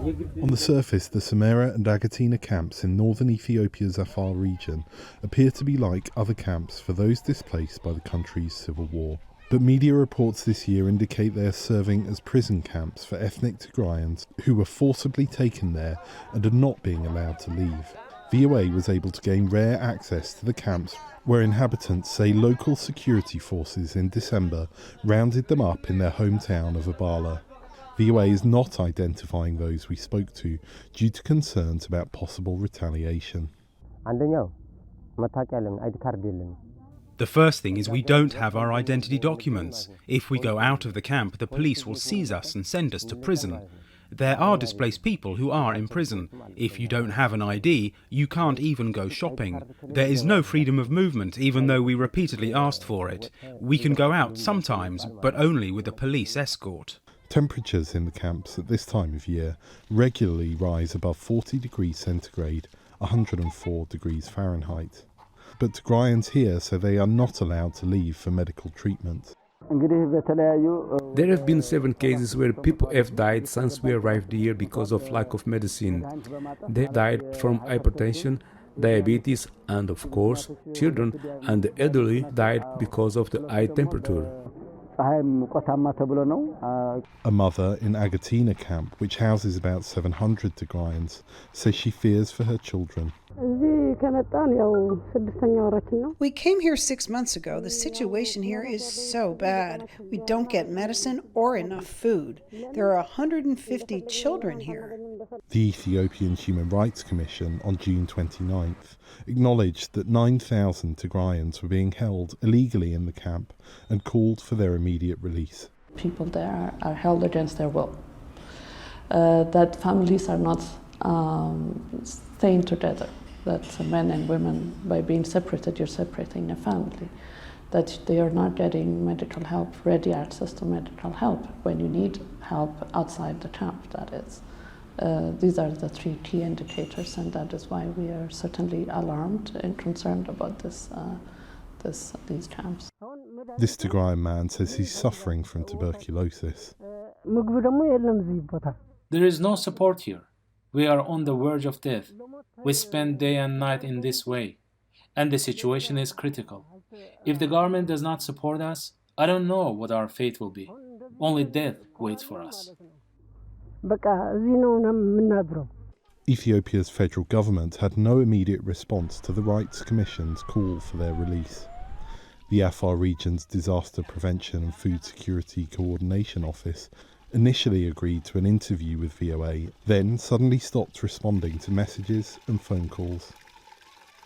On the surface, the Semera and Agatina camps in northern Ethiopia's Afar region appear to be like other camps for those displaced by the country's civil war. But media reports this year indicate they are serving as prison camps for ethnic Tigrayans who were forcibly taken there and are not being allowed to leave. VOA was able to gain rare access to the camps where inhabitants say local security forces in December rounded them up in their hometown of Abala. VOA is not identifying those we spoke to due to concerns about possible retaliation. The first thing is we don't have our identity documents. If we go out of the camp, the police will seize us and send us to prison. There are displaced people who are in prison. If you don't have an ID, you can't even go shopping. There is no freedom of movement, even though we repeatedly asked for it. We can go out sometimes, but only with a police escort. Temperatures in the camps at this time of year regularly rise above 40 degrees centigrade, 104 degrees Fahrenheit. But Tigrayans here say they are not allowed to leave for medical treatment. There have been 7 cases where people have died since we arrived here because of lack of medicine. They died from hypertension, diabetes, and of course, children and the elderly died because of the high temperature. A mother in Agatina camp, which houses about 700 Tigrayans, says she fears for her children. We came here 6 months ago. The situation here is so bad. We don't get medicine or enough food. There are 150 children here. The Ethiopian Human Rights Commission on June 29th acknowledged that 9,000 Tigrayans were being held illegally in the camp and called for their immediate release. People there are held against their will. That families are not staying together. That men and women, by being separated, you're separating a family. That they are not getting medical help, ready access to medical help when you need help outside the camp, that is. These are the 3 key indicators, and that is why we are certainly alarmed and concerned about these camps. This Tigrayan man says he's suffering from tuberculosis. There is no support here. We are on the verge of death. We spend day and night in this way, and the situation is critical. If the government does not support us, I don't know what our fate will be. Only death waits for us. Ethiopia's federal government had no immediate response to the Rights Commission's call for their release. The Afar region's Disaster Prevention and Food Security Coordination Office initially agreed to an interview with VOA, then suddenly stopped responding to messages and phone calls.